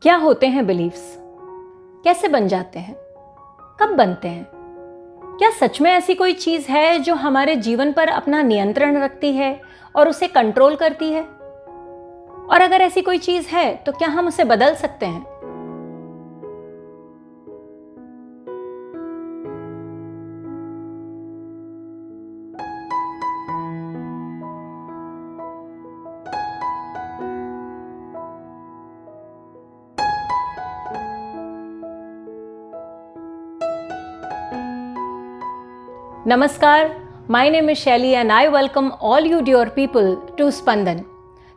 क्या होते हैं बिलीफ्स? कैसे बन जाते हैं? कब बनते हैं? क्या सच में ऐसी कोई चीज़ है जो हमारे जीवन पर अपना नियंत्रण रखती है और उसे कंट्रोल करती है? और अगर ऐसी कोई चीज़ है तो क्या हम उसे बदल सकते हैं? नमस्कार, my name is Shaili and I welcome all you dear people to Spandan.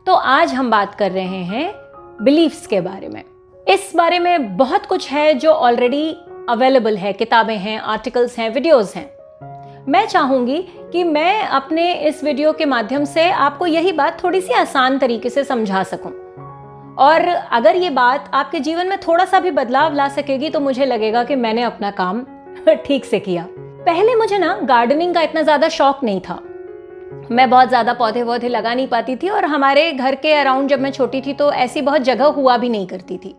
तो आज हम बात कर रहे हैं बिलीफ्स के बारे में। इस बारे में बहुत कुछ है जो ऑलरेडी अवेलेबल है, किताबें हैं, आर्टिकल्स हैं, वीडियोस हैं। मैं चाहूँगी कि मैं अपने इस वीडियो के माध्यम से आपको यही बात थोड़ी सी आसान तरीके से समझा सकूं, और अगर ये बात आपके जीवन में थोड़ा सा भी बदलाव ला सकेगी तो मुझे लगेगा कि मैंने अपना काम ठीक से किया। पहले मुझे ना गार्डनिंग का इतना ज़्यादा शौक नहीं था। मैं बहुत ज़्यादा पौधे वौधे लगा नहीं पाती थी, और हमारे घर के अराउंड जब मैं छोटी थी तो ऐसी बहुत जगह हुआ भी नहीं करती थी।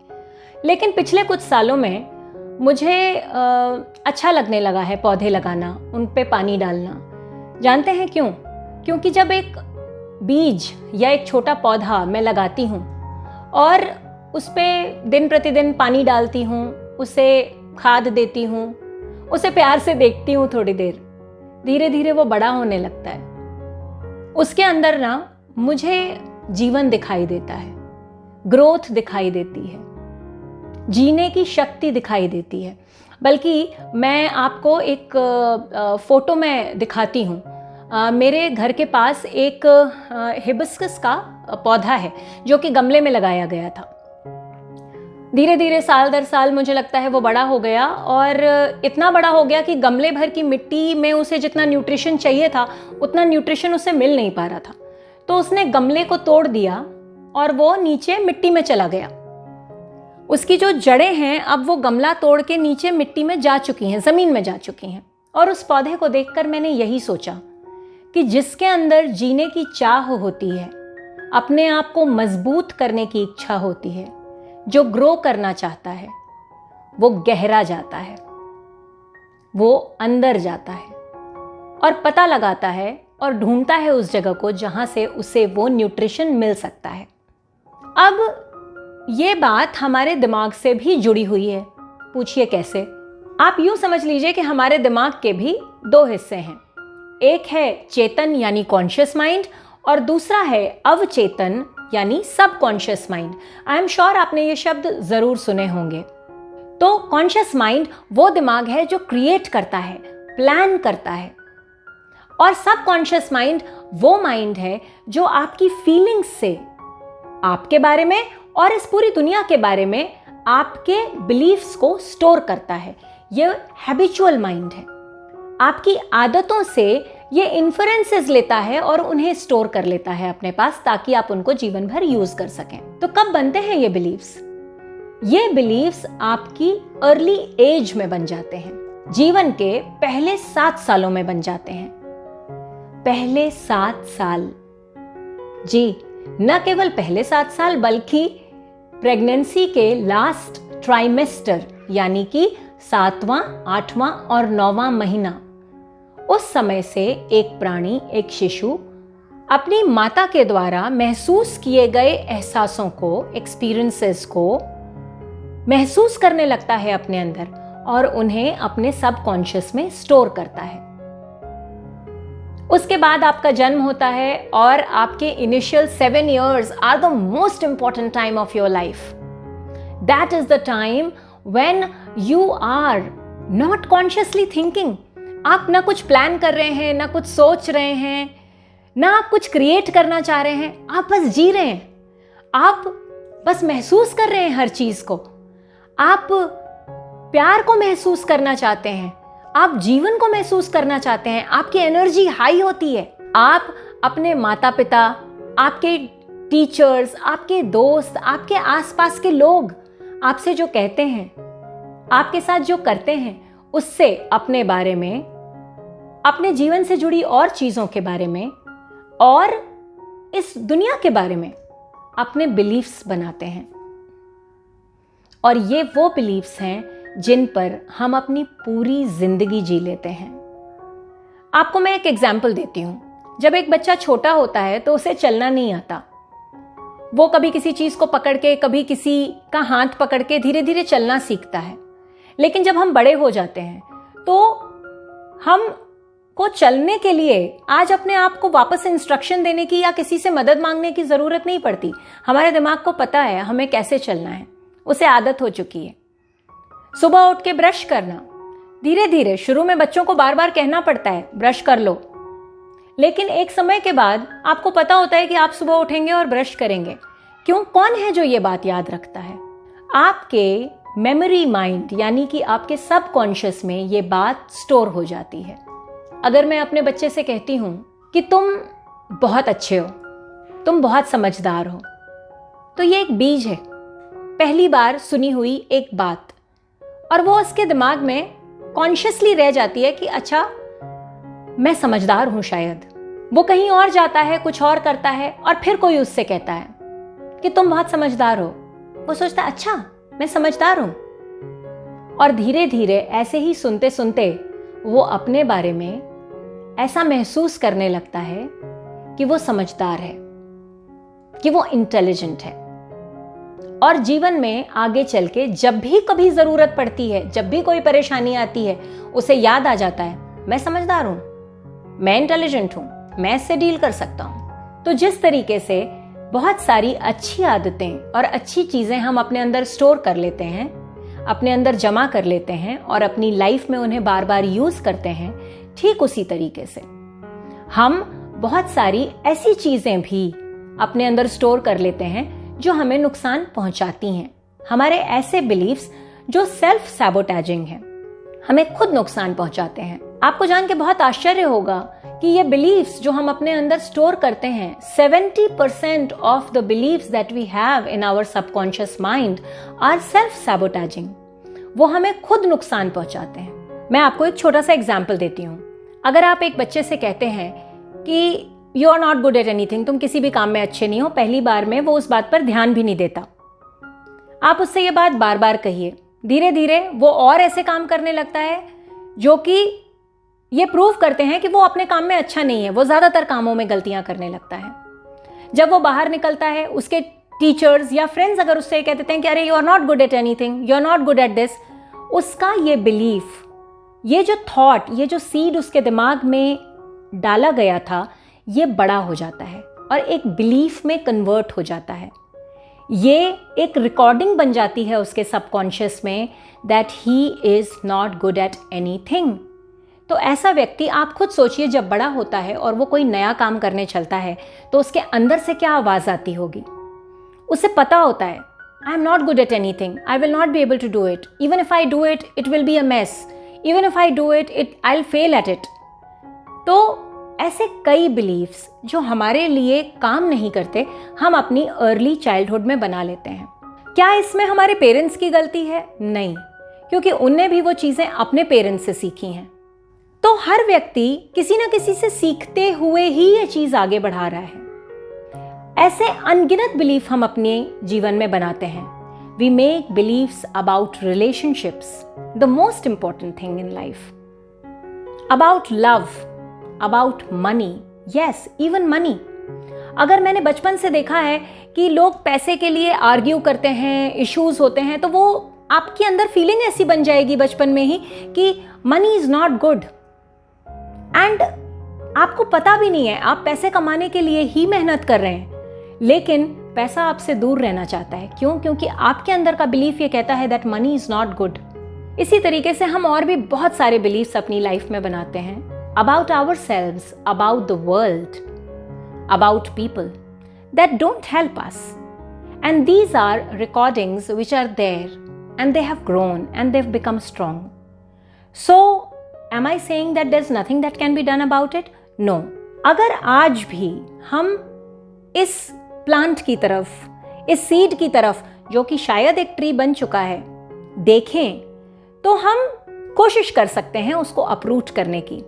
लेकिन पिछले कुछ सालों में मुझे अच्छा लगने लगा है पौधे लगाना, उन पे पानी डालना। जानते हैं क्यों? क्योंकि जब एक बीज या एक छोटा पौधा मैं लगाती हूँ और उस पर दिन प्रतिदिन पानी डालती हूँ, उसे खाद देती हूँ, उसे प्यार से देखती हूँ, थोड़ी देर धीरे धीरे वो बड़ा होने लगता है। उसके अंदर ना मुझे जीवन दिखाई देता है, ग्रोथ दिखाई देती है, जीने की शक्ति दिखाई देती है। बल्कि मैं आपको एक फोटो में दिखाती हूँ। मेरे घर के पास एक हिबिस्कस का पौधा है जो कि गमले में लगाया गया था। धीरे धीरे साल दर साल मुझे लगता है वो बड़ा हो गया, और इतना बड़ा हो गया कि गमले भर की मिट्टी में उसे जितना न्यूट्रिशन चाहिए था उतना न्यूट्रिशन उसे मिल नहीं पा रहा था। तो उसने गमले को तोड़ दिया और वो नीचे मिट्टी में चला गया। उसकी जो जड़ें हैं अब वो गमला तोड़ के नीचे मिट्टी में जा चुकी हैं, ज़मीन में जा चुकी हैं। और उस पौधे को देखकर मैंने यही सोचा कि जिसके अंदर जीने की चाह होती है, अपने आप को मजबूत करने की इच्छा होती है, जो ग्रो करना चाहता है, वो गहरा जाता है, वो अंदर जाता है और पता लगाता है और ढूंढता है उस जगह को जहां से उसे वो न्यूट्रिशन मिल सकता है। अब ये बात हमारे दिमाग से भी जुड़ी हुई है। पूछिए कैसे? आप यूं समझ लीजिए कि हमारे दिमाग के भी दो हिस्से हैं। एक है चेतन यानी कॉन्शियस माइंड, और दूसरा है अवचेतन यानी subconscious mind. I am sure आपने ये शब्द जरूर सुने होंगे। तो कॉन्शियस माइंड वो दिमाग है जो क्रिएट करता है, प्लान करता है, और सबकॉन्शियस माइंड वो माइंड है जो आपकी फीलिंग्स से आपके बारे में और इस पूरी दुनिया के बारे में आपके बिलीफ्स को स्टोर करता है। ये हैबिचुअल माइंड है। आपकी आदतों से ये इन्फ्रेंसेस लेता है और उन्हें स्टोर कर लेता है अपने पास, ताकि आप उनको जीवन भर यूज कर सकें। तो कब बनते हैं ये बिलीव्स? ये बिलीव्स आपकी अर्ली एज में बन जाते हैं, जीवन के पहले 7 सालों में बन जाते हैं। पहले 7 साल, जी, न केवल पहले 7 साल बल्कि प्रेगनेंसी के लास्ट ट्राइमेस्टर यानी कि 7वां, 8वां और 9वां महीना, उस समय से एक प्राणी, एक शिशु अपनी माता के द्वारा महसूस किए गए एहसासों को, एक्सपीरियंसेस को महसूस करने लगता है अपने अंदर, और उन्हें अपने सबकॉन्शियस में स्टोर करता है। उसके बाद आपका जन्म होता है, और आपके initial 7 years are the most important time of your life. That is the time when you are not consciously thinking. आप ना कुछ प्लान कर रहे हैं, ना कुछ सोच रहे हैं, ना आप कुछ क्रिएट करना चाह रहे हैं। आप बस जी रहे हैं, आप बस महसूस कर रहे हैं हर चीज को। आप प्यार को महसूस करना चाहते हैं, आप जीवन को महसूस करना चाहते हैं। आपकी एनर्जी हाई होती है। आप अपने माता पिता, आपके टीचर्स, आपके दोस्त, आपके आसपास के लोग आपसे जो कहते हैं, आपके साथ जो करते हैं, उससे अपने बारे में, अपने जीवन से जुड़ी और चीज़ों के बारे में और इस दुनिया के बारे में अपने बिलीफ्स बनाते हैं। और ये वो बिलीव्स हैं जिन पर हम अपनी पूरी जिंदगी जी लेते हैं। आपको मैं एक एग्जाम्पल देती हूँ। जब एक बच्चा छोटा होता है तो उसे चलना नहीं आता। वो कभी किसी चीज को पकड़ के, कभी किसी का हाथ पकड़ के धीरे धीरे चलना सीखता है। लेकिन जब हम बड़े हो जाते हैं तो हम को चलने के लिए आज अपने आप को वापस इंस्ट्रक्शन देने की या किसी से मदद मांगने की जरूरत नहीं पड़ती। हमारे दिमाग को पता है हमें कैसे चलना है, उसे आदत हो चुकी है। सुबह उठ के ब्रश करना, धीरे धीरे शुरू में बच्चों को बार बार कहना पड़ता है ब्रश कर लो, लेकिन एक समय के बाद आपको पता होता है कि आप सुबह उठेंगे और ब्रश करेंगे। क्यों? कौन है जो ये बात याद रखता है? आपके मेमोरी माइंड यानी कि आपके सबकॉन्शियस में ये बात स्टोर हो जाती है। अगर मैं अपने बच्चे से कहती हूं कि तुम बहुत अच्छे हो, तुम बहुत समझदार हो, तो ये एक बीज है, पहली बार सुनी हुई एक बात, और वो उसके दिमाग में कॉन्शियसली रह जाती है कि अच्छा मैं समझदार हूं शायद। वो कहीं और जाता है, कुछ और करता है, और फिर कोई उससे कहता है कि तुम बहुत समझदार हो। वो सोचता है अच्छा मैं समझदार हूं, और धीरे धीरे ऐसे ही सुनते सुनते वो अपने बारे में ऐसा महसूस करने लगता है कि वो समझदार है, कि वो इंटेलिजेंट है। और जीवन में आगे चल के जब भी कभी जरूरत पड़ती है, जब भी कोई परेशानी आती है, उसे याद आ जाता है मैं समझदार हूं, मैं इंटेलिजेंट हूं, मैं इससे डील कर सकता हूं। तो जिस तरीके से बहुत सारी अच्छी आदतें और अच्छी चीजें हम अपने अंदर स्टोर कर लेते हैं, अपने अंदर जमा कर लेते हैं और अपनी लाइफ में उन्हें बार बार यूज करते हैं, ठीक उसी तरीके से हम बहुत सारी ऐसी चीजें भी अपने अंदर स्टोर कर लेते हैं जो हमें नुकसान पहुंचाती हैं। हमारे ऐसे बिलीफ्स जो सेल्फ सैबोटेजिंग हैं, हमें खुद नुकसान पहुंचाते हैं। आपको जान के बहुत आश्चर्य होगा कि ये बिलीफ्स जो हम अपने अंदर स्टोर करते हैं, 70% of the beliefs that we have in our subconscious mind are self sabotaging. वो हमें खुद नुकसान पहुंचाते हैं। मैं आपको एक छोटा सा एग्जाम्पल देती हूँ। अगर आप एक बच्चे से कहते हैं कि you are not good at anything, तुम किसी भी काम में अच्छे नहीं हो, पहली बार में वो उस बात पर ध्यान भी नहीं देता। आप उससे ये बात बार बार कहिए, धीरे धीरे वो और ऐसे काम करने लगता है जो कि ये प्रूव करते हैं कि वो अपने काम में अच्छा नहीं है। वो ज्यादातर कामों में गलतियां करने लगता है। जब वो बाहर निकलता है, उसके टीचर्स या फ्रेंड्स अगर उससे कह देते हैं कि अरे you are not good at anything, you are not good at this, उसका ये बिलीफ, ये जो थॉट, ये जो सीड उसके दिमाग में डाला गया था, ये बड़ा हो जाता है और एक बिलीफ में कन्वर्ट हो जाता है। ये एक रिकॉर्डिंग बन जाती है उसके सबकॉन्शियस में that he is not good at anything. तो ऐसा व्यक्ति, आप खुद सोचिए, जब बड़ा होता है और वो कोई नया काम करने चलता है तो उसके अंदर से क्या आवाज आती होगी। उसे पता होता है I am not good at anything, I will not be able to do it, even if I do it it will be a mess, even if I do it I will fail at it. तो ऐसे कई beliefs जो हमारे लिए काम नहीं करते, हम अपनी अर्ली चाइल्डहुड में बना लेते हैं। क्या इसमें हमारे पेरेंट्स की गलती है? नहीं, क्योंकि उनने भी वो चीजें अपने पेरेंट्स से सीखी हैं। तो हर व्यक्ति किसी ना किसी से सीखते हुए ही ये चीज आगे बढ़ा रहा है। ऐसे अनगिनत बिलीफ हम अपने जीवन में बनाते हैं। We make beliefs about relationships, the most important thing in life, about love, about money, yes even money. अगर मैंने बचपन से देखा है कि लोग पैसे के लिए आर्ग्यू करते हैं, इश्यूज होते हैं, तो वो आपके अंदर फीलिंग ऐसी बन जाएगी बचपन में ही कि money is not good. And आपको पता भी नहीं है, आप पैसे कमाने के लिए ही मेहनत कर रहे हैं, लेकिन पैसा आपसे दूर रहना चाहता है। क्यों? क्योंकि आपके अंदर का बिलीफ ये कहता है that money is not good. इसी तरीके से हम और भी बहुत सारे बिलीफ्स अपनी लाइफ में बनाते हैं about ourselves, about the world, about people that don't help us. And these are recordings which are there and they have grown and they've become strong. So, am I saying that there's nothing that can be done about it? No. अगर आज भी हम इस plant की तरफ, इस seed की तरफ, जो कि शायद एक ट्री बन चुका है, देखें, तो हम कोशिश कर सकते हैं उसको अपरूट करने की।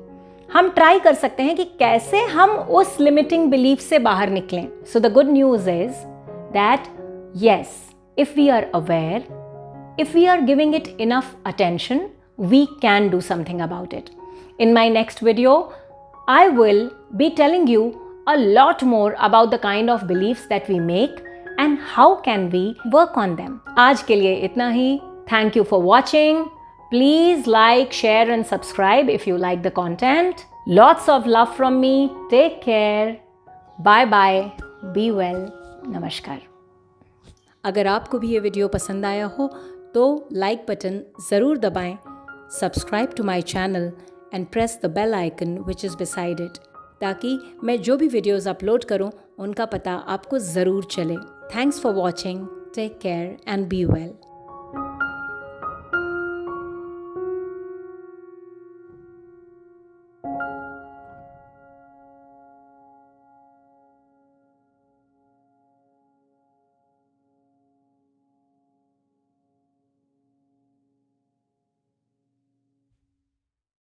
हम ट्राई कर सकते हैं कि कैसे हम उस लिमिटिंग बिलीफ से बाहर निकलें। So the good news is that yes, if we are aware, If we are giving it enough attention, we can do something about it. In my next video, I will be telling you a lot more about the kind of beliefs that we make and how can we work on them. आज के लिए इतना ही. Thank you for watching. Please like, share and subscribe if you like the content. Lots of love from me. Take care. Bye bye. Be well. नमस्कार. अगर आपको भी ये video पसंद आया हो तो लाइक बटन ज़रूर दबाएं, subscribe to my channel and press the bell icon which is beside it, ताकि मैं जो भी वीडियोज़ अपलोड करूं उनका पता आपको ज़रूर चले. Thanks for watching. Take care and be well.